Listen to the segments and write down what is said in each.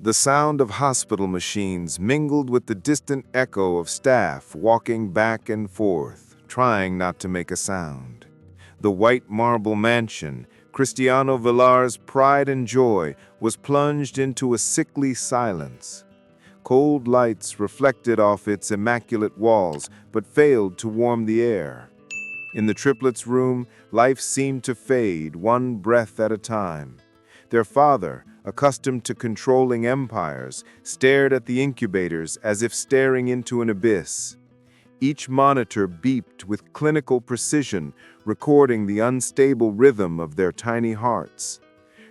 The sound of hospital machines mingled with the distant echo of staff walking back and forth, trying not to make a sound. The white marble mansion, Cristiano Vilar's pride and joy, was plunged into a sickly silence. Cold lights reflected off its immaculate walls, but failed to warm the air. In the triplets' room, life seemed to fade, one breath at a time. Their father, accustomed to controlling empires, stared at the incubators as if staring into an abyss. Each monitor beeped with clinical precision, recording the unstable rhythm of their tiny hearts.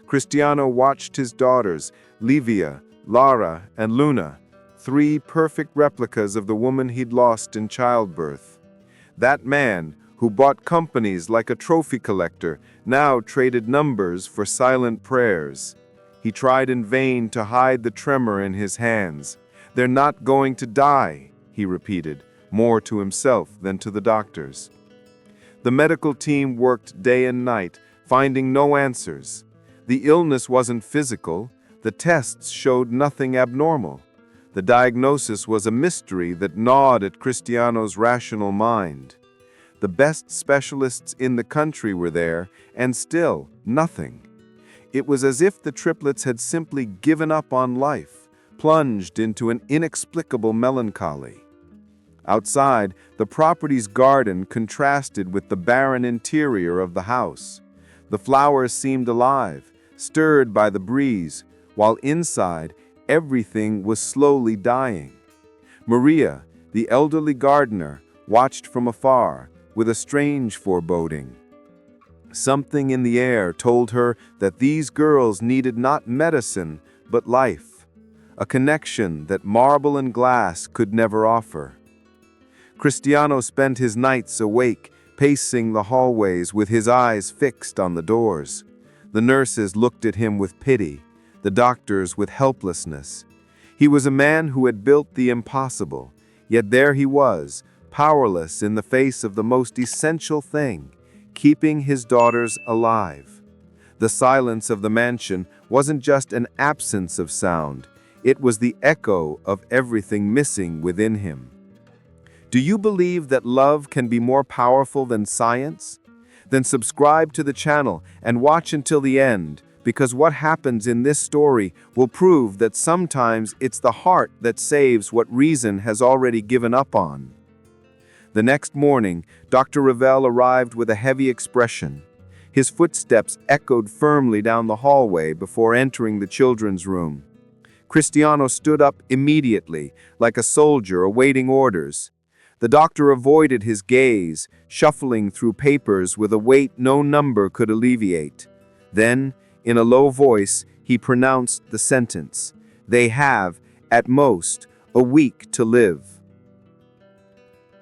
Cristiano watched his daughters, Livia, Lara, and Luna, 3 perfect replicas of the woman he'd lost in childbirth. That man, who bought companies like a trophy collector, now traded numbers for silent prayers. He tried in vain to hide the tremor in his hands. "They're not going to die," he repeated, more to himself than to the doctors. The medical team worked day and night, finding no answers. The illness wasn't physical. The tests showed nothing abnormal. The diagnosis was a mystery that gnawed at Cristiano's rational mind. The best specialists in the country were there, and still nothing. It was as if the triplets had simply given up on life, plunged into an inexplicable melancholy. Outside, the property's garden contrasted with the barren interior of the house. The flowers seemed alive, stirred by the breeze, while inside, everything was slowly dying. Maria, the elderly gardener, watched from afar, with a strange foreboding. Something in the air told her that these girls needed not medicine, but life, a connection that marble and glass could never offer. Cristiano spent his nights awake, pacing the hallways with his eyes fixed on the doors. The nurses looked at him with pity, the doctors with helplessness. He was a man who had built the impossible, yet there he was, powerless in the face of the most essential thing, keeping his daughters alive. The silence of the mansion wasn't just an absence of sound, it was the echo of everything missing within him. Do you believe that love can be more powerful than science? Then subscribe to the channel and watch until the end, because what happens in this story will prove that sometimes it's the heart that saves what reason has already given up on. The next morning, Dr. Ravel arrived with a heavy expression. His footsteps echoed firmly down the hallway before entering the children's room. Cristiano stood up immediately, like a soldier awaiting orders. The doctor avoided his gaze, shuffling through papers with a weight no number could alleviate. Then, in a low voice, he pronounced the sentence, "They have, at most, a week to live."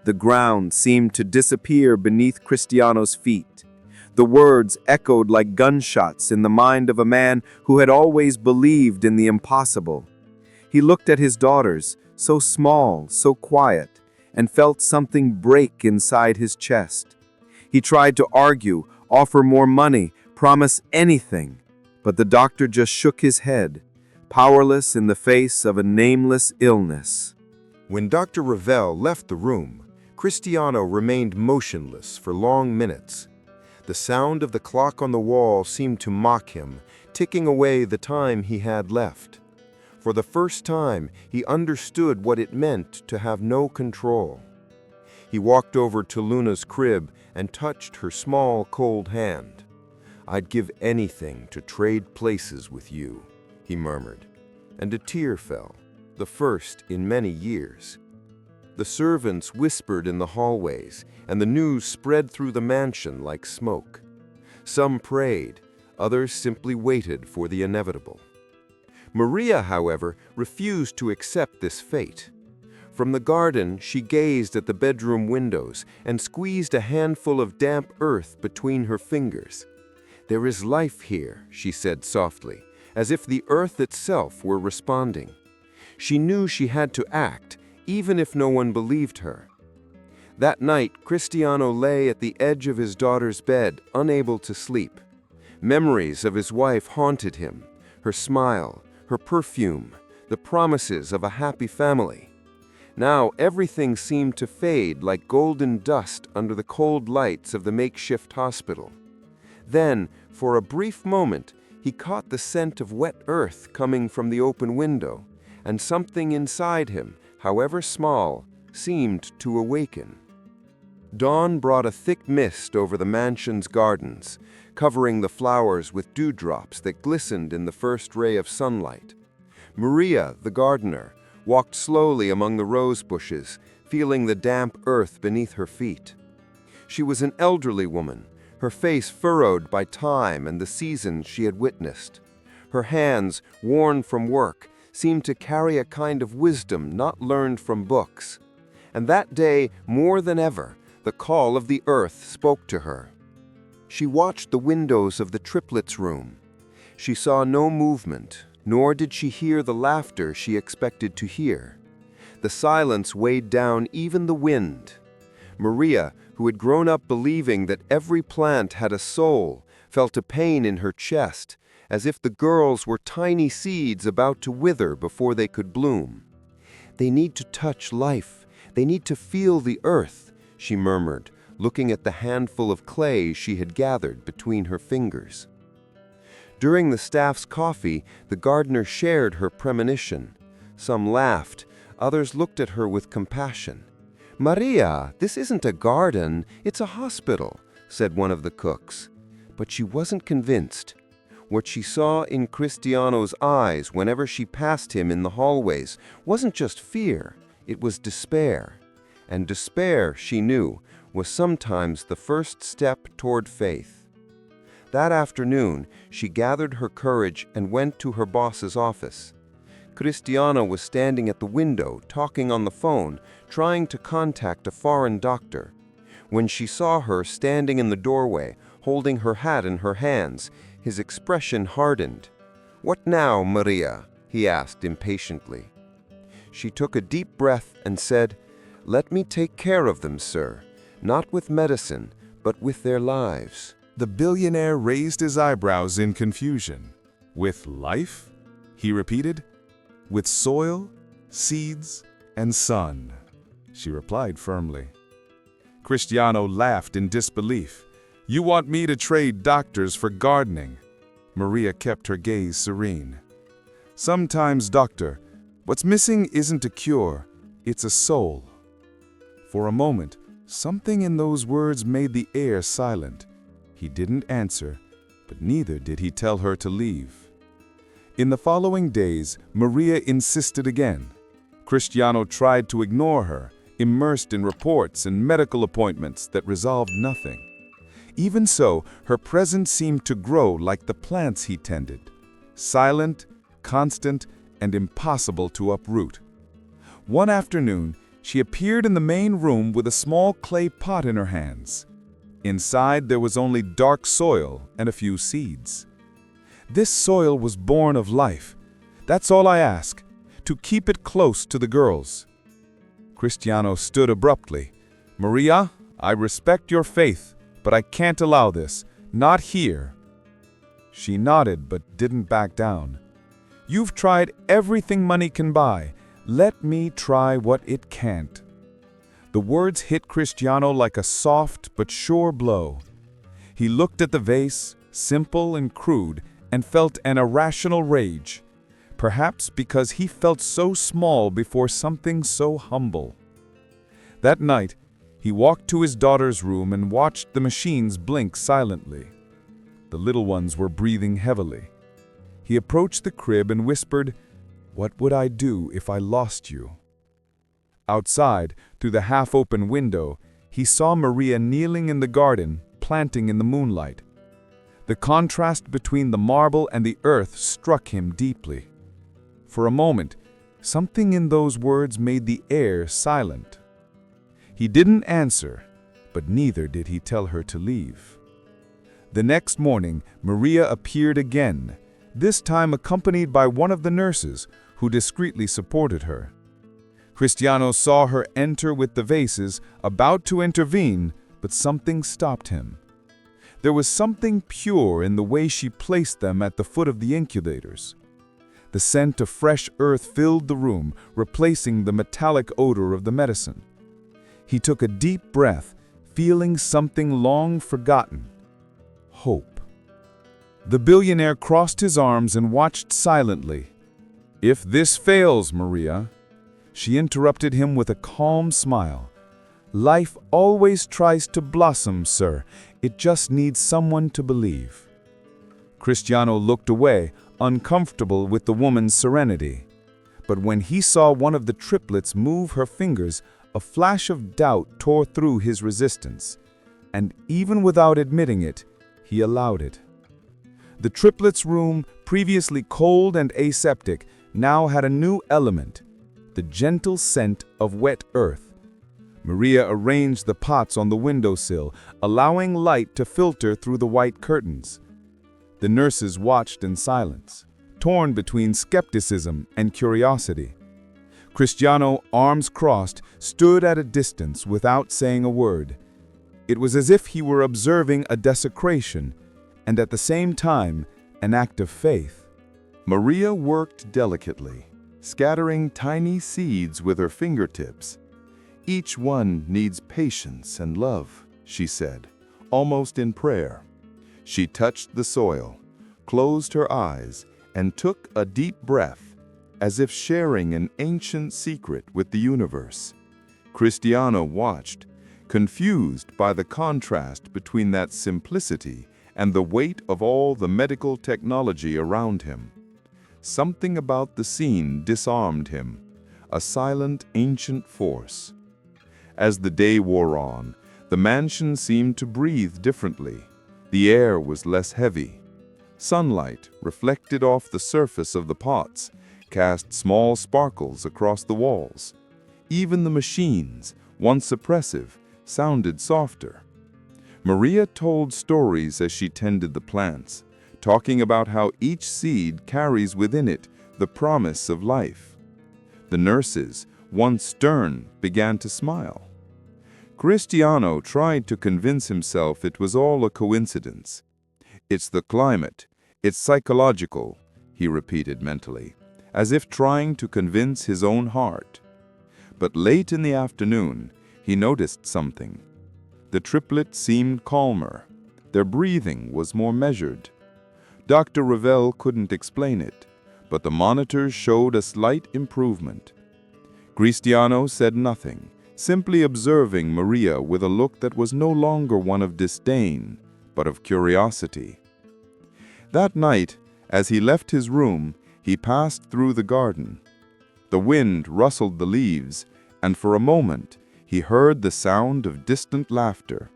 The ground seemed to disappear beneath Cristiano's feet. The words echoed like gunshots in the mind of a man who had always believed in the impossible. He looked at his daughters, so small, so quiet, and felt something break inside his chest. He tried to argue, offer more money, promise anything, but the doctor just shook his head, powerless in the face of a nameless illness. When Dr. Ravel left the room, Cristiano remained motionless for long minutes. The sound of the clock on the wall seemed to mock him, ticking away the time he had left. For the first time, he understood what it meant to have no control. He walked over to Luna's crib and touched her small, cold hand. "I'd give anything to trade places with you," he murmured, and a tear fell, the first in many years. The servants whispered in the hallways, and the news spread through the mansion like smoke. Some prayed, others simply waited for the inevitable. Maria, however, refused to accept this fate. From the garden, she gazed at the bedroom windows and squeezed a handful of damp earth between her fingers. "There is life here," she said softly, as if the earth itself were responding. She knew she had to act, even if no one believed her. That night, Cristiano lay at the edge of his daughter's bed, unable to sleep. Memories of his wife haunted him, her smile, her perfume, the promises of a happy family. Now everything seemed to fade like golden dust under the cold lights of the makeshift hospital. Then, for a brief moment, he caught the scent of wet earth coming from the open window, and something inside him, however small, seemed to awaken. Dawn brought a thick mist over the mansion's gardens, covering the flowers with dewdrops that glistened in the first ray of sunlight. Maria, the gardener, walked slowly among the rose bushes, feeling the damp earth beneath her feet. She was an elderly woman, her face furrowed by time and the seasons she had witnessed. Her hands, worn from work, seemed to carry a kind of wisdom not learned from books. And that day, more than ever, the call of the earth spoke to her. She watched the windows of the Triplets' room. She saw no movement, nor did she hear the laughter she expected to hear. The silence weighed down even the wind. Maria, who had grown up believing that every plant had a soul, felt a pain in her chest, as if the girls were tiny seeds about to wither before they could bloom. "They need to touch life. They need to feel the earth," she murmured, looking at the handful of clay she had gathered between her fingers. During the staff's coffee, the gardener shared her premonition. Some laughed, others looked at her with compassion. "Maria, this isn't a garden, it's a hospital," said one of the cooks. But she wasn't convinced. What she saw in Cristiano's eyes whenever she passed him in the hallways wasn't just fear, it was despair. And despair, she knew, was sometimes the first step toward faith. That afternoon, she gathered her courage and went to her boss's office. Cristiano was standing at the window, talking on the phone, trying to contact a foreign doctor. When she saw her standing in the doorway, holding her hat in her hands, his expression hardened. "What now, Maria?" he asked impatiently. She took a deep breath and said, "Let me take care of them, sir, not with medicine, but with their lives." The billionaire raised his eyebrows in confusion. "With life?" he repeated. "With soil, seeds, and sun," she replied firmly. Cristiano laughed in disbelief. "You want me to trade doctors for gardening?" Maria kept her gaze serene. "Sometimes, doctor, what's missing isn't a cure, it's a soul." For a moment, something in those words made the air silent. He didn't answer, but neither did he tell her to leave. In the following days, Maria insisted again. Cristiano tried to ignore her, immersed in reports and medical appointments that resolved nothing. Even so, her presence seemed to grow like the plants he tended, silent, constant, and impossible to uproot. One afternoon, she appeared in the main room with a small clay pot in her hands. Inside, there was only dark soil and a few seeds. "This soil was born of life. That's all I ask, to keep it close to the girls." Cristiano stood abruptly. "Maria, I respect your faith, but I can't allow this. Not here." She nodded but didn't back down. "You've tried everything money can buy. Let me try what it can't." The words hit Cristiano like a soft but sure blow. He looked at the vase, simple and crude, and felt an irrational rage. Perhaps because he felt so small before something so humble. That night, he walked to his daughter's room and watched the machines blink silently. The little ones were breathing heavily. He approached the crib and whispered, "What would I do if I lost you?" Outside, through the half-open window, he saw Maria kneeling in the garden, planting in the moonlight. The contrast between the marble and the earth struck him deeply. For a moment, something in those words made the air silent. He didn't answer, but neither did he tell her to leave. The next morning, Maria appeared again, this time accompanied by one of the nurses, who discreetly supported her. Cristiano saw her enter with the vases, about to intervene, but something stopped him. There was something pure in the way she placed them at the foot of the incubators. The scent of fresh earth filled the room, replacing the metallic odor of the medicine. He took a deep breath, feeling something long forgotten: hope. The billionaire crossed his arms and watched silently. "If this fails, Maria," she interrupted him with a calm smile, "life always tries to blossom, sir. It just needs someone to believe." Cristiano looked away, uncomfortable with the woman's serenity. But when he saw one of the triplets move her fingers, a flash of doubt tore through his resistance. And even without admitting it, he allowed it. The triplets' room, previously cold and aseptic, now had a new element: the gentle scent of wet earth. Maria arranged the pots on the windowsill, allowing light to filter through the white curtains. The nurses watched in silence, torn between skepticism and curiosity. Cristiano, arms crossed, stood at a distance without saying a word. It was as if he were observing a desecration, and at the same time, an act of faith. Maria worked delicately, scattering tiny seeds with her fingertips. "Each one needs patience and love," she said, almost in prayer. She touched the soil, closed her eyes, and took a deep breath, as if sharing an ancient secret with the universe. Cristiano watched, confused by the contrast between that simplicity and the weight of all the medical technology around him. Something about the scene disarmed him, a silent, ancient force. As the day wore on, the mansion seemed to breathe differently. The air was less heavy. Sunlight, reflected off the surface of the pots, cast small sparkles across the walls. Even the machines, once oppressive, sounded softer. Maria told stories as she tended the plants, talking about how each seed carries within it the promise of life. The nurses, once stern, began to smile. Cristiano tried to convince himself it was all a coincidence. "It's the climate, it's psychological," he repeated mentally, as if trying to convince his own heart. But late in the afternoon, he noticed something. The triplets seemed calmer. Their breathing was more measured. Dr. Ravel couldn't explain it, but the monitors showed a slight improvement. Cristiano said nothing, simply observing Maria with a look that was no longer one of disdain, but of curiosity. That night, as he left his room, he passed through the garden. The wind rustled the leaves, and for a moment he heard the sound of distant laughter,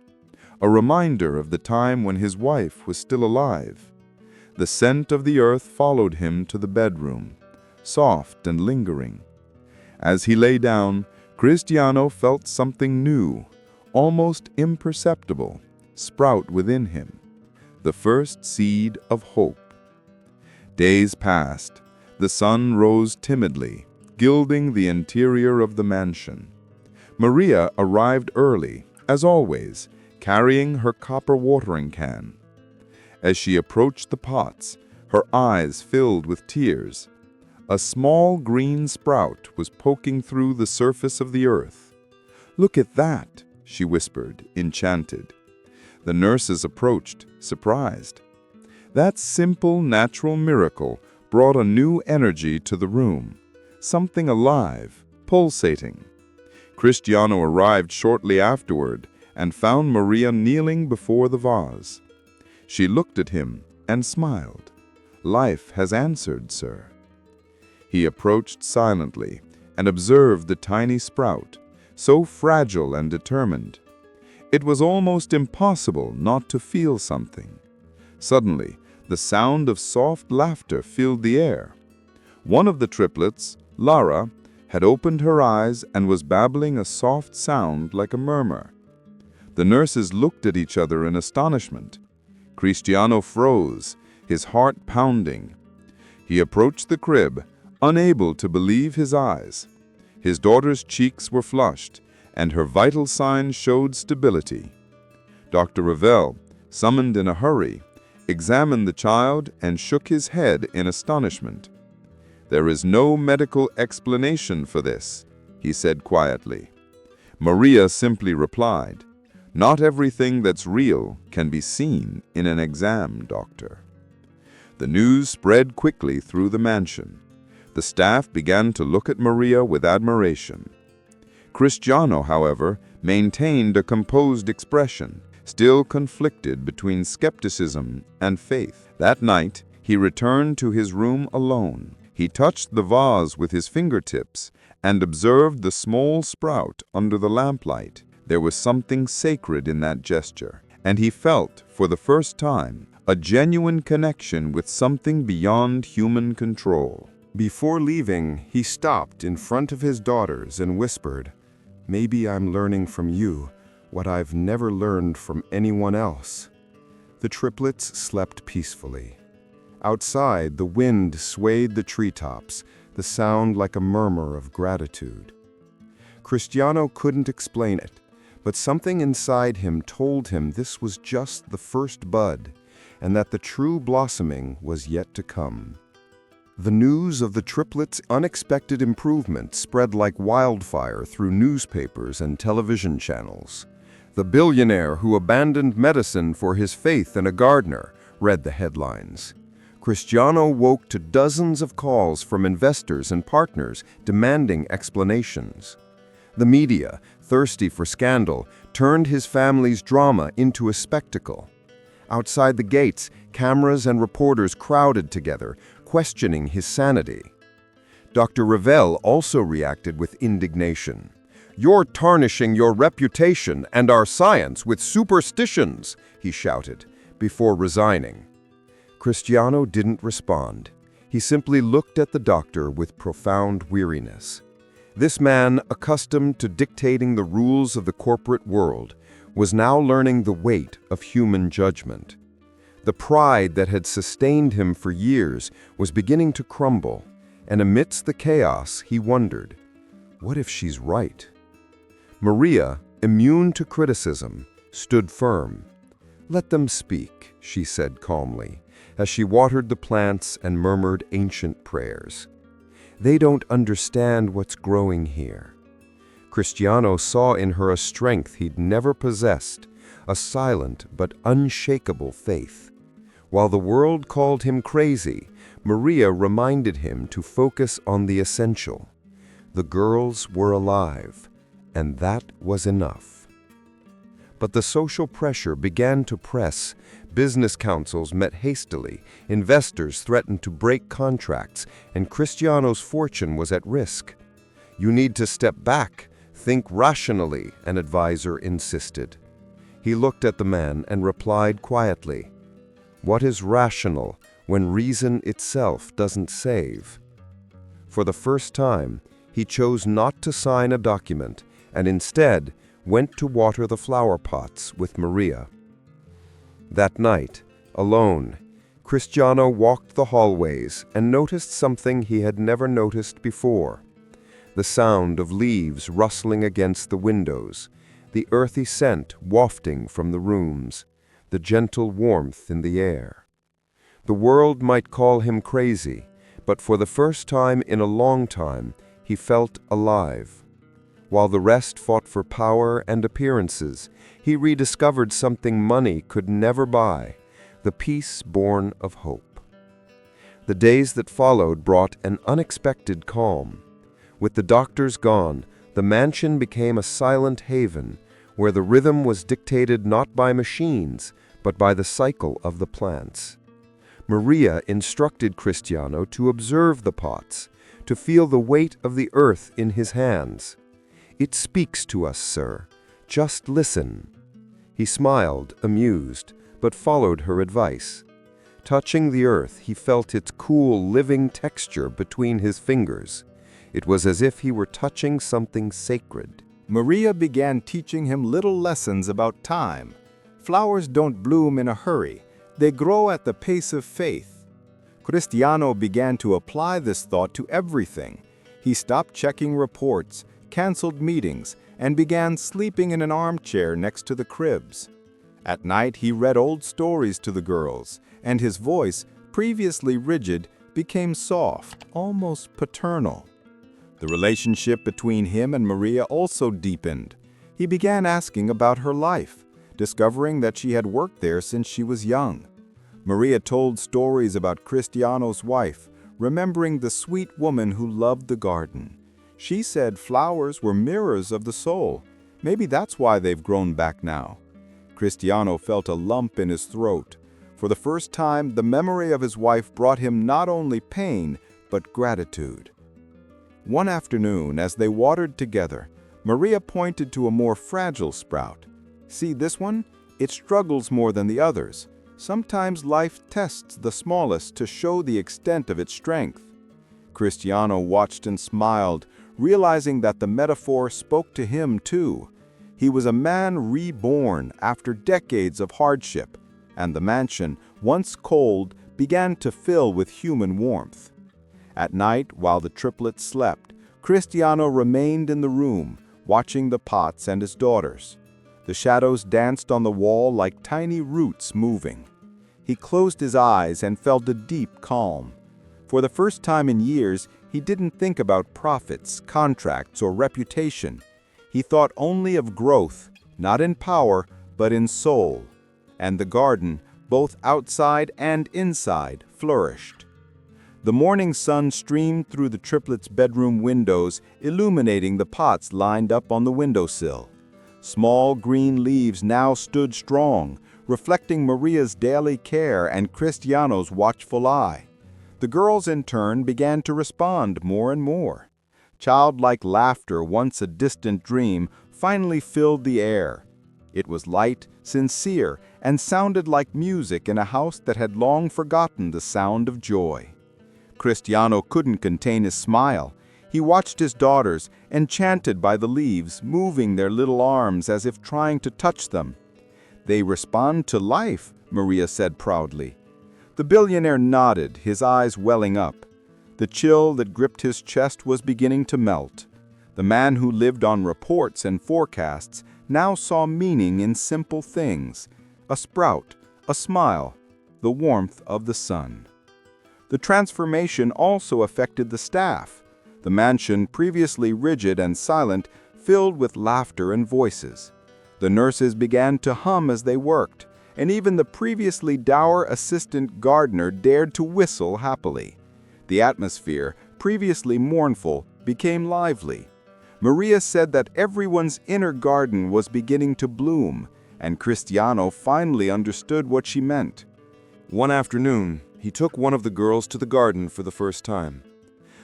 a reminder of the time when his wife was still alive. The scent of the earth followed him to the bedroom, soft and lingering. As he lay down, Cristiano felt something new, almost imperceptible, sprout within him, the first seed of hope. Days passed. The sun rose timidly, gilding the interior of the mansion. Maria arrived early, as always, carrying her copper watering can. As she approached the pots, her eyes filled with tears. A small green sprout was poking through the surface of the earth. "Look at that," she whispered, enchanted. The nurses approached, surprised. That simple, natural miracle brought a new energy to the room, something alive, pulsating. Cristiano arrived shortly afterward and found Maria kneeling before the vase. She looked at him and smiled. "Life has answered, sir." He approached silently and observed the tiny sprout, so fragile and determined. It was almost impossible not to feel something. Suddenly, the sound of soft laughter filled the air. One of the triplets, Lara, had opened her eyes and was babbling a soft sound like a murmur. The nurses looked at each other in astonishment. Cristiano froze, his heart pounding. He approached the crib, unable to believe his eyes. His daughter's cheeks were flushed, and her vital signs showed stability. Dr. Ravel, summoned in a hurry, examined the child and shook his head in astonishment. "There is no medical explanation for this," he said quietly. Maria simply replied, "Not everything that's real can be seen in an exam, doctor." The news spread quickly through the mansion. The staff began to look at Maria with admiration. Cristiano, however, maintained a composed expression, still conflicted between skepticism and faith. That night, he returned to his room alone. He touched the vase with his fingertips and observed the small sprout under the lamplight. There was something sacred in that gesture, and he felt, for the first time, a genuine connection with something beyond human control. Before leaving, he stopped in front of his daughters and whispered, "Maybe I'm learning from you what I've never learned from anyone else." The triplets slept peacefully. Outside, the wind swayed the treetops, the sound like a murmur of gratitude. Cristiano couldn't explain it, but something inside him told him this was just the first bud, and that the true blossoming was yet to come. The news of the triplets' unexpected improvement spread like wildfire through newspapers and television channels. "The billionaire who abandoned medicine for his faith in a gardener," read the headlines. Cristiano woke to dozens of calls from investors and partners demanding explanations. The media, thirsty for scandal, turned his family's drama into a spectacle. Outside the gates, cameras and reporters crowded together, questioning his sanity. Dr. Revel also reacted with indignation. "You're tarnishing your reputation and our science with superstitions," he shouted, before resigning. Cristiano didn't respond. He simply looked at the doctor with profound weariness. This man, accustomed to dictating the rules of the corporate world, was now learning the weight of human judgment. The pride that had sustained him for years was beginning to crumble, and amidst the chaos, he wondered, what if she's right? Maria, immune to criticism, stood firm. "Let them speak," she said calmly, as she watered the plants and murmured ancient prayers. "They don't understand what's growing here." Cristiano saw in her a strength he'd never possessed, a silent but unshakable faith. While the world called him crazy, Maria reminded him to focus on the essential. The girls were alive, and that was enough. But the social pressure began to press. Business councils met hastily, investors threatened to break contracts, and Cristiano's fortune was at risk. "You need to step back, think rationally," an advisor insisted. He looked at the man and replied quietly, "What is rational when reason itself doesn't save?" For the first time, he chose not to sign a document and instead went to water the flower pots with Maria. That night, alone, Cristiano walked the hallways and noticed something he had never noticed before. The sound of leaves rustling against the windows, the earthy scent wafting from the rooms, the gentle warmth in the air. The world might call him crazy, but for the first time in a long time, he felt alive. While the rest fought for power and appearances, he rediscovered something money could never buy, the peace born of hope. The days that followed brought an unexpected calm. With the doctors gone, the mansion became a silent haven, where the rhythm was dictated not by machines, but by the cycle of the plants. Maria instructed Cristiano to observe the pots, to feel the weight of the earth in his hands. "It speaks to us, sir. Just listen." He smiled, amused, but followed her advice. Touching the earth, he felt its cool, living texture between his fingers. It was as if he were touching something sacred. Maria began teaching him little lessons about time. Flowers don't bloom in a hurry. They grow at the pace of faith. Cristiano began to apply this thought to everything. He stopped checking reports, canceled meetings, and began sleeping in an armchair next to the cribs. At night, he read old stories to the girls, and his voice, previously rigid, became soft, almost paternal. The relationship between him and Maria also deepened. He began asking about her life, discovering that she had worked there since she was young. Maria told stories about Cristiano's wife, remembering the sweet woman who loved the garden. She said flowers were mirrors of the soul. Maybe that's why they've grown back now. Cristiano felt a lump in his throat. For the first time, the memory of his wife brought him not only pain, but gratitude. One afternoon, as they watered together, Maria pointed to a more fragile sprout. See this one? It struggles more than the others. Sometimes life tests the smallest to show the extent of its strength. Cristiano watched and smiled, realizing that the metaphor spoke to him too. He was a man reborn after decades of hardship, and the mansion, once cold, began to fill with human warmth. At night, while the triplets slept, Cristiano remained in the room, watching the pots and his daughters. The shadows danced on the wall like tiny roots moving. He closed his eyes and felt a deep calm. For the first time in years, he didn't think about profits, contracts, or reputation. He thought only of growth, not in power, but in soul. And the garden, both outside and inside, flourished. The morning sun streamed through the triplets' bedroom windows, illuminating the pots lined up on the windowsill. Small green leaves now stood strong, reflecting Maria's daily care and Cristiano's watchful eye. The girls in turn began to respond more and more. Childlike laughter, once a distant dream, finally filled the air. It was light, sincere, and sounded like music in a house that had long forgotten the sound of joy. Cristiano couldn't contain his smile. He watched his daughters, enchanted by the leaves, moving their little arms as if trying to touch them. "They respond to life," Maria said proudly. The billionaire nodded, his eyes welling up. The chill that gripped his chest was beginning to melt. The man who lived on reports and forecasts now saw meaning in simple things: a sprout, a smile, the warmth of the sun. The transformation also affected the staff. The mansion, previously rigid and silent, filled with laughter and voices. The nurses began to hum as they worked, and even the previously dour assistant gardener dared to whistle happily. The atmosphere, previously mournful, became lively. Maria said that everyone's inner garden was beginning to bloom, and Cristiano finally understood what she meant. One afternoon, he took one of the girls to the garden for the first time.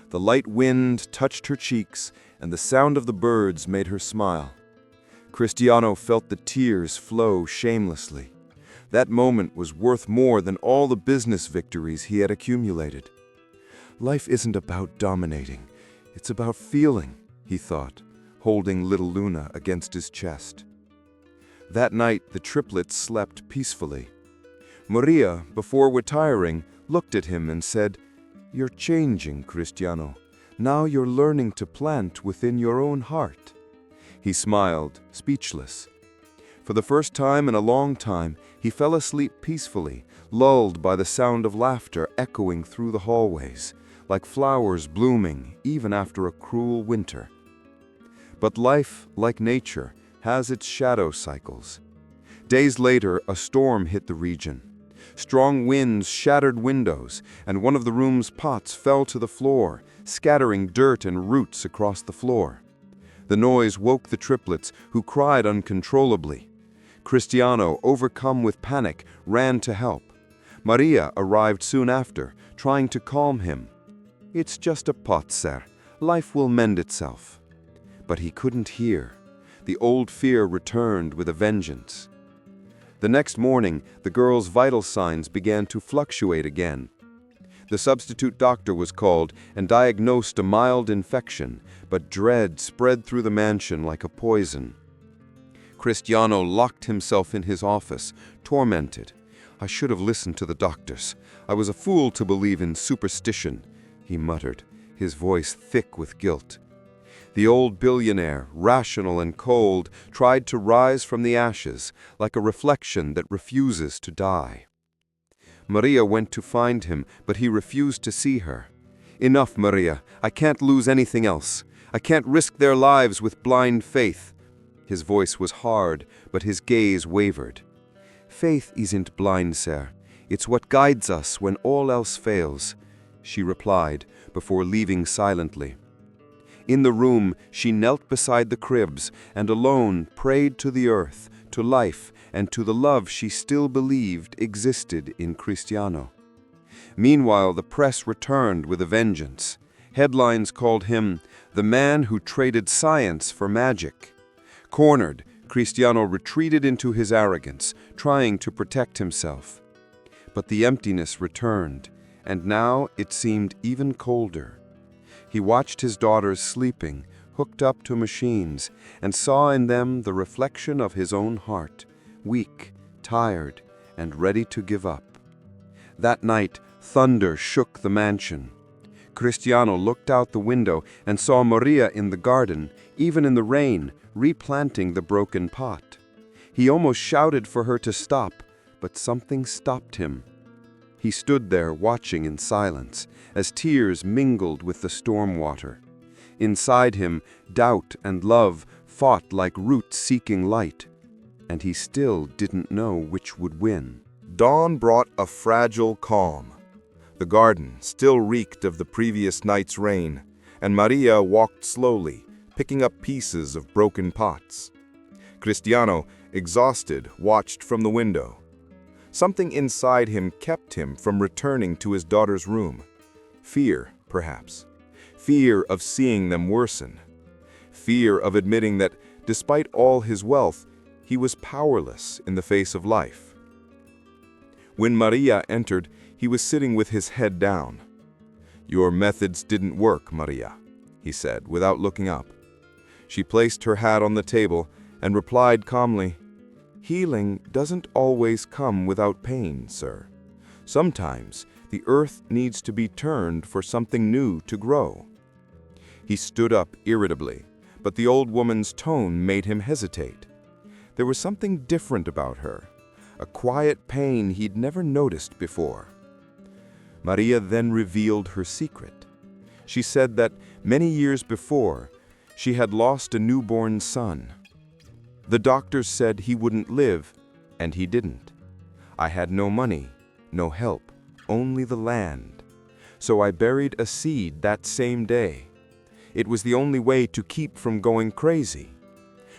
The light wind touched her cheeks, and the sound of the birds made her smile. Cristiano felt the tears flow shamelessly. That moment was worth more than all the business victories he had accumulated. Life isn't about dominating, it's about feeling, he thought, holding little Luna against his chest. That night, the triplets slept peacefully. Maria, before retiring, looked at him and said, "You're changing, Cristiano. Now you're learning to plant within your own heart." He smiled, speechless. For the first time in a long time, he fell asleep peacefully, lulled by the sound of laughter echoing through the hallways, like flowers blooming even after a cruel winter. But life, like nature, has its shadow cycles. Days later, a storm hit the region. Strong winds shattered windows, and one of the room's pots fell to the floor, scattering dirt and roots across the floor. The noise woke the triplets, who cried uncontrollably. Cristiano, overcome with panic, ran to help. Maria arrived soon after, trying to calm him. "It's just a pot, sir. Life will mend itself." But he couldn't hear. The old fear returned with a vengeance. The next morning, the girl's vital signs began to fluctuate again. The substitute doctor was called and diagnosed a mild infection, but dread spread through the mansion like a poison. Cristiano locked himself in his office, tormented. "I should have listened to the doctors. I was a fool to believe in superstition," he muttered, his voice thick with guilt. The old billionaire, rational and cold, tried to rise from the ashes, like a reflection that refuses to die. Maria went to find him, but he refused to see her. "Enough, Maria. I can't lose anything else. I can't risk their lives with blind faith." His voice was hard, but his gaze wavered. "Faith isn't blind, sir. It's what guides us when all else fails," she replied, before leaving silently. In the room, she knelt beside the cribs and alone prayed to the earth, to life, and to the love she still believed existed in Cristiano. Meanwhile, the press returned with a vengeance. Headlines called him the man who traded science for magic. Cornered, Cristiano retreated into his arrogance, trying to protect himself. But the emptiness returned, and now it seemed even colder. He watched his daughters sleeping, hooked up to machines, and saw in them the reflection of his own heart, weak, tired, and ready to give up. That night, thunder shook the mansion. Cristiano looked out the window and saw Maria in the garden, even in the rain, replanting the broken pot. He almost shouted for her to stop, but something stopped him. He stood there watching in silence, as tears mingled with the storm water. Inside him, doubt and love fought like roots seeking light, and he still didn't know which would win. Dawn brought a fragile calm. The garden still reeked of the previous night's rain, and Maria walked slowly, picking up pieces of broken pots. Cristiano, exhausted, watched from the window. Something inside him kept him from returning to his daughter's room. Fear, perhaps. Fear of seeing them worsen. Fear of admitting that, despite all his wealth, he was powerless in the face of life. When Maria entered, he was sitting with his head down. "Your methods didn't work, Maria," he said, without looking up. She placed her hat on the table and replied calmly, "Healing doesn't always come without pain, sir. Sometimes the earth needs to be turned for something new to grow." He stood up irritably, but the old woman's tone made him hesitate. There was something different about her, a quiet pain he'd never noticed before. Maria then revealed her secret. She said that many years before, she had lost a newborn son. The doctors said he wouldn't live, and he didn't. "I had no money, no help, only the land. So I buried a seed that same day. It was the only way to keep from going crazy.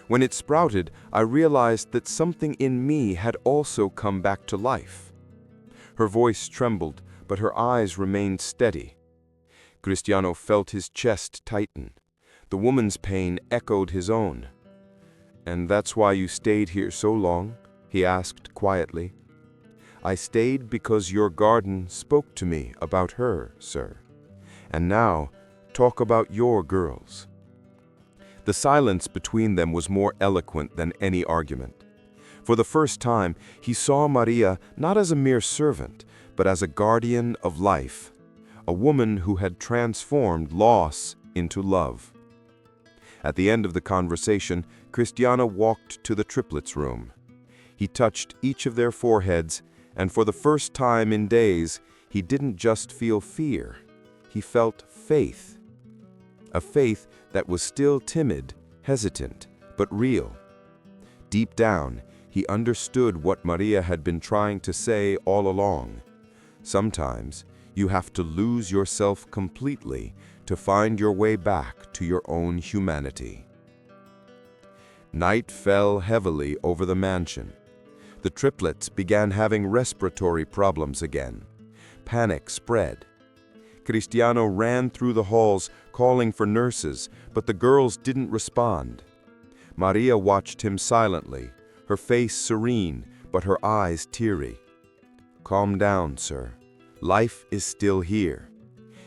When it sprouted, I realized that something in me had also come back to life." Her voice trembled, but her eyes remained steady. Cristiano felt his chest tighten. The woman's pain echoed his own. "And that's why you stayed here so long?" he asked quietly. "I stayed because your garden spoke to me about her, sir. And now, talk about your girls." The silence between them was more eloquent than any argument. For the first time, he saw Maria not as a mere servant, but as a guardian of life, a woman who had transformed loss into love. At the end of the conversation, Cristiano walked to the Triplets' room. He touched each of their foreheads, and for the first time in days, he didn't just feel fear. He felt faith. A faith that was still timid, hesitant, but real. Deep down, he understood what Maria had been trying to say all along. Sometimes, you have to lose yourself completely to find your way back to your own humanity. Night fell heavily over the mansion. The triplets began having respiratory problems again. Panic spread. Cristiano ran through the halls, calling for nurses, but the girls didn't respond. Maria watched him silently, her face serene, but her eyes teary. "Calm down, sir. Life is still here."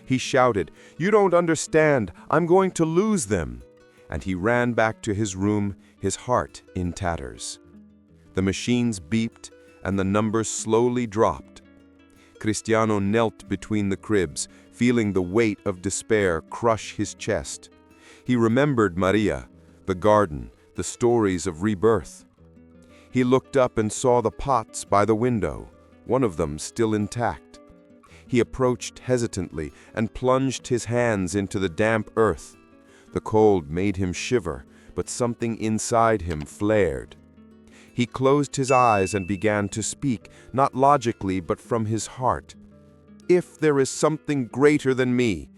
He shouted, "You don't understand. I'm going to lose them." And he ran back to his room, his heart in tatters. The machines beeped, and the numbers slowly dropped. Cristiano knelt between the cribs, feeling the weight of despair crush his chest. He remembered Maria, the garden, the stories of rebirth. He looked up and saw the pots by the window, one of them still intact. He approached hesitantly and plunged his hands into the damp earth. The cold made him shiver, but something inside him flared. He closed his eyes and began to speak, not logically but from his heart. If there is something greater than me,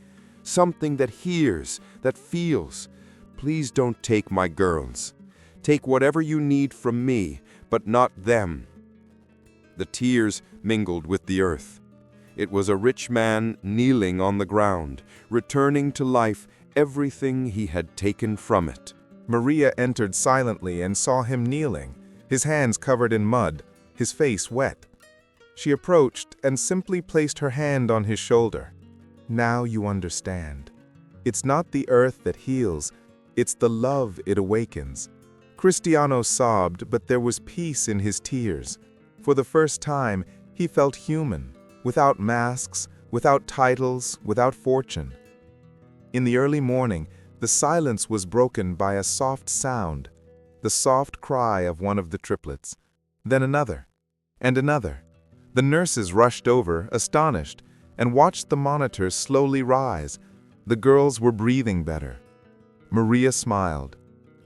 something that hears, that feels, please don't take my girls. Take whatever you need from me, but not them. The tears mingled with the earth. It was a rich man kneeling on the ground, returning to life everything he had taken from it. Maria entered silently and saw him kneeling, his hands covered in mud, his face wet. She approached and simply placed her hand on his shoulder. Now you understand. It's not the earth that heals, it's the love it awakens. Cristiano sobbed, but there was peace in his tears. For the first time, he felt human, without masks, without titles, without fortune. In the early morning, the silence was broken by a soft sound, the soft cry of one of the triplets. Then another, and another. The nurses rushed over, astonished, and watched the monitors slowly rise. The girls were breathing better. Maria smiled.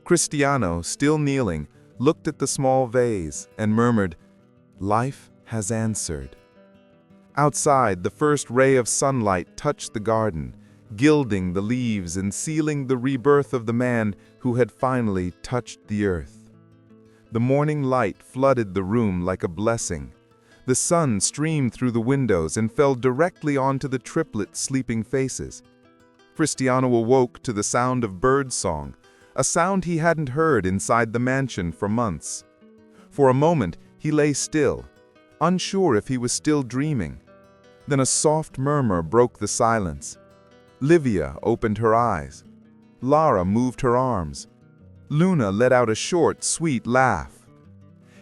Cristiano, still kneeling, looked at the small vase and murmured, "Life has answered." Outside, the first ray of sunlight touched the garden, gilding the leaves and sealing the rebirth of the man who had finally touched the earth. The morning light flooded the room like a blessing. The sun streamed through the windows and fell directly onto the triplets' sleeping faces. Cristiano awoke to the sound of birdsong, a sound he hadn't heard inside the mansion for months. For a moment, he lay still, unsure if he was still dreaming. Then a soft murmur broke the silence. Livia opened her eyes. Lara moved her arms. Luna let out a short, sweet laugh.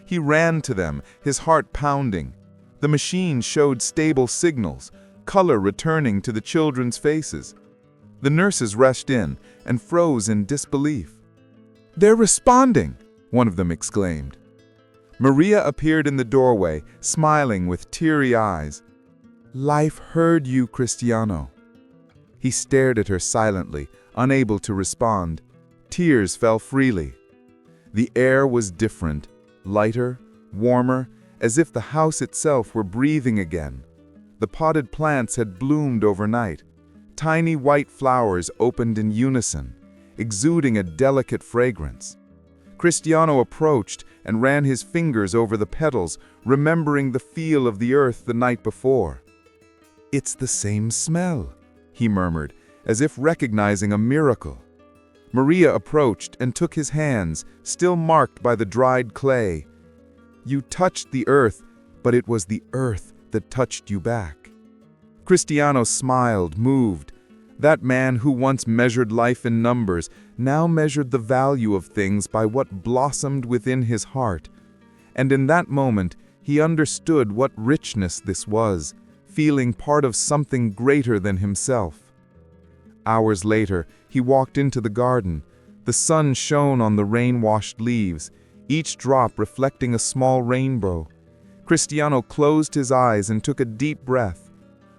He ran to them, his heart pounding. The machine showed stable signals, color returning to the children's faces. The nurses rushed in and froze in disbelief. "They're responding!" one of them exclaimed. Maria appeared in the doorway, smiling with teary eyes. "Life heard you, Cristiano." He stared at her silently, unable to respond. Tears fell freely. The air was different, lighter, warmer, as if the house itself were breathing again. The potted plants had bloomed overnight. Tiny white flowers opened in unison, exuding a delicate fragrance. Cristiano approached and ran his fingers over the petals, remembering the feel of the earth the night before. "It's the same smell," he murmured, as if recognizing a miracle. Maria approached and took his hands, still marked by the dried clay. "You touched the earth, but it was the earth that touched you back." Cristiano smiled, moved. That man who once measured life in numbers now measured the value of things by what blossomed within his heart. And in that moment, he understood what richness this was, feeling part of something greater than himself. Hours later, he walked into the garden. The sun shone on the rain-washed leaves, each drop reflecting a small rainbow. Cristiano closed his eyes and took a deep breath.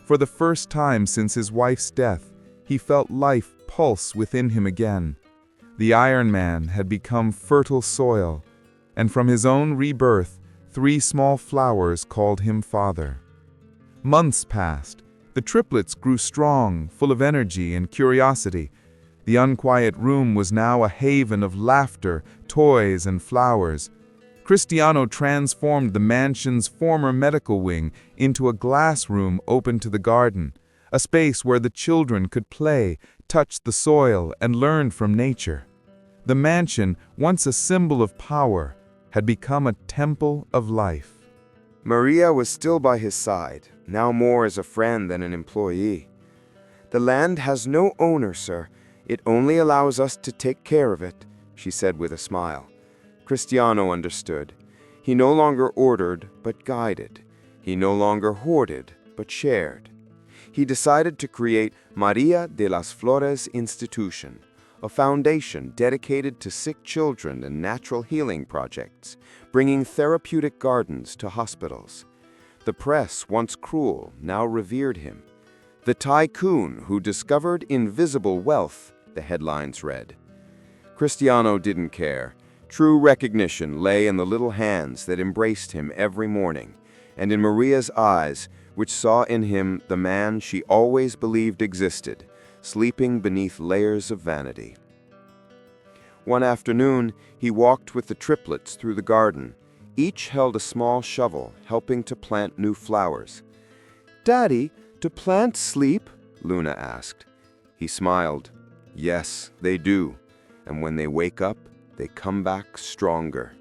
For the first time since his wife's death, he felt life pulse within him again. The Iron Man had become fertile soil, and from his own rebirth, 3 small flowers called him father. Months passed. The triplets grew strong, full of energy and curiosity. The unquiet room was now a haven of laughter, toys, and flowers. Cristiano transformed the mansion's former medical wing into a glass room open to the garden, a space where the children could play, touch the soil, and learn from nature. The mansion, once a symbol of power, had become a temple of life. Maria was still by his side, now more as a friend than an employee. "The land has no owner, sir. It only allows us to take care of it," she said with a smile. Cristiano understood. He no longer ordered, but guided. He no longer hoarded, but shared. He decided to create Maria de las Flores Institution, a foundation dedicated to sick children and natural healing projects, bringing therapeutic gardens to hospitals. The press, once cruel, now revered him. "The tycoon who discovered invisible wealth," the headlines read. Cristiano didn't care. True recognition lay in the little hands that embraced him every morning, and in Maria's eyes, which saw in him the man she always believed existed, sleeping beneath layers of vanity. One afternoon, he walked with the triplets through the garden. Each held a small shovel, helping to plant new flowers. "Daddy, do plants sleep?" Luna asked. He smiled. "Yes, they do. And when they wake up, they come back stronger."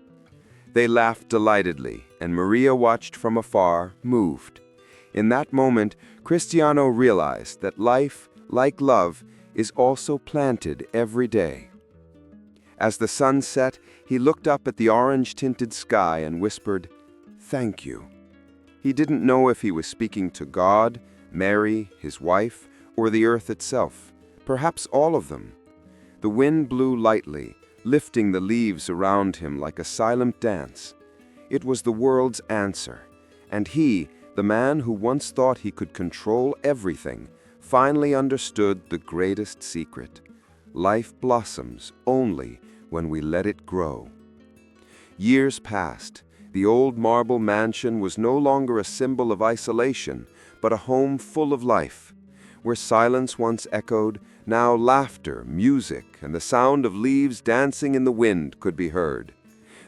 They laughed delightedly, and Maria watched from afar, moved. In that moment, Cristiano realized that life, like love, is also planted every day. As the sun set, he looked up at the orange-tinted sky and whispered, "Thank you." He didn't know if he was speaking to God, Mary, his wife, or the earth itself, perhaps all of them. The wind blew lightly, lifting the leaves around him like a silent dance. It was the world's answer, and he, the man who once thought he could control everything, finally understood the greatest secret. Life blossoms only when we let it grow. Years passed. The old marble mansion was no longer a symbol of isolation, but a home full of life. Where silence once echoed, now laughter, music, and the sound of leaves dancing in the wind could be heard.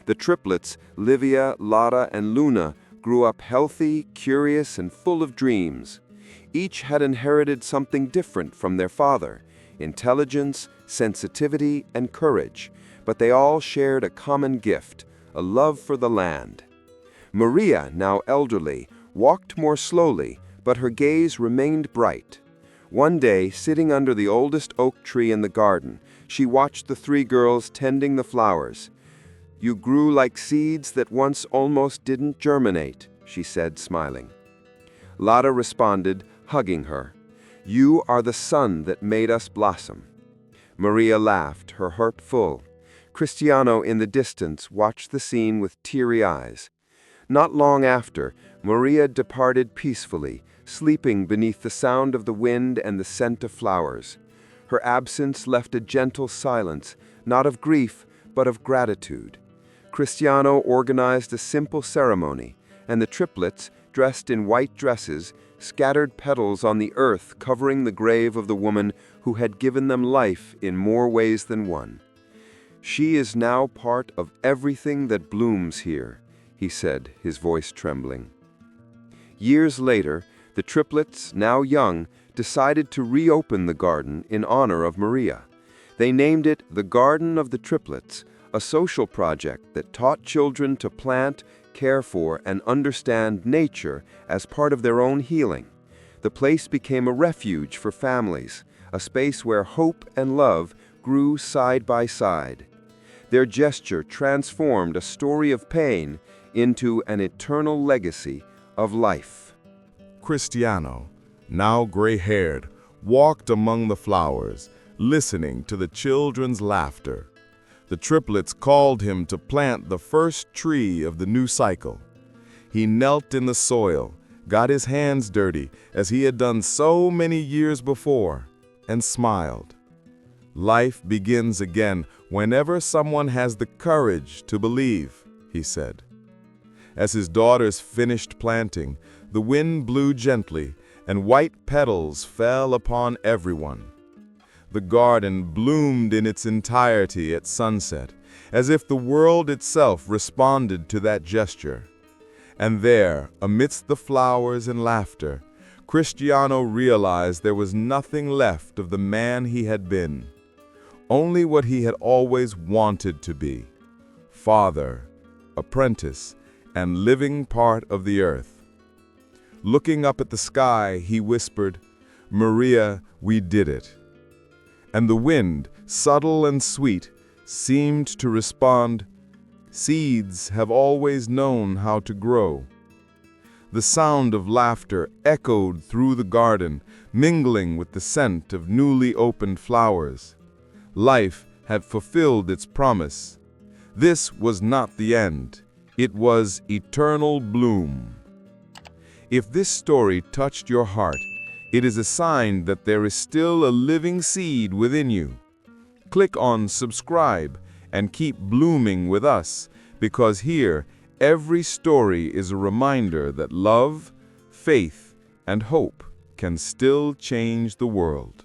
The triplets, Livia, Lara, and Luna, grew up healthy, curious, and full of dreams. Each had inherited something different from their father: intelligence, sensitivity, and courage, but they all shared a common gift, a love for the land. Maria, now elderly, walked more slowly, but her gaze remained bright. One day, sitting under the oldest oak tree in the garden, she watched the three girls tending the flowers. "You grew like seeds that once almost didn't germinate," she said, smiling. Lara responded, hugging her, "You are the sun that made us blossom." Maria laughed, her heart full. Cristiano, in the distance, watched the scene with teary eyes. Not long after, Maria departed peacefully, sleeping beneath the sound of the wind and the scent of flowers. Her absence left a gentle silence, not of grief, but of gratitude. Cristiano organized a simple ceremony, and the triplets, dressed in white dresses, scattered petals on the earth covering the grave of the woman who had given them life in more ways than one. "She is now part of everything that blooms here," he said, his voice trembling. Years later, the triplets, now young, decided to reopen the garden in honor of Maria. They named it the Garden of the Triplets, a social project that taught children to plant, care for, and understand nature as part of their own healing. The place became a refuge for families, a space where hope and love grew side by side. Their gesture transformed a story of pain into an eternal legacy of life. Cristiano, now gray-haired, walked among the flowers, listening to the children's laughter. The triplets called him to plant the first tree of the new cycle. He knelt in the soil, got his hands dirty, as he had done so many years before, and smiled. "Life begins again whenever someone has the courage to believe," he said. As his daughters finished planting, the wind blew gently, and white petals fell upon everyone. The garden bloomed in its entirety at sunset, as if the world itself responded to that gesture. And there, amidst the flowers and laughter, Cristiano realized there was nothing left of the man he had been. Only what he had always wanted to be: father, apprentice, and living part of the earth. Looking up at the sky, he whispered, "Maria, we did it." And the wind, subtle and sweet, seemed to respond, "Seeds have always known how to grow." The sound of laughter echoed through the garden, mingling with the scent of newly opened flowers. Life had fulfilled its promise. This was not the end. It was eternal bloom. If this story touched your heart, it is a sign that there is still a living seed within you. Click on subscribe and keep blooming with us, because here, every story is a reminder that love, faith, and hope can still change the world.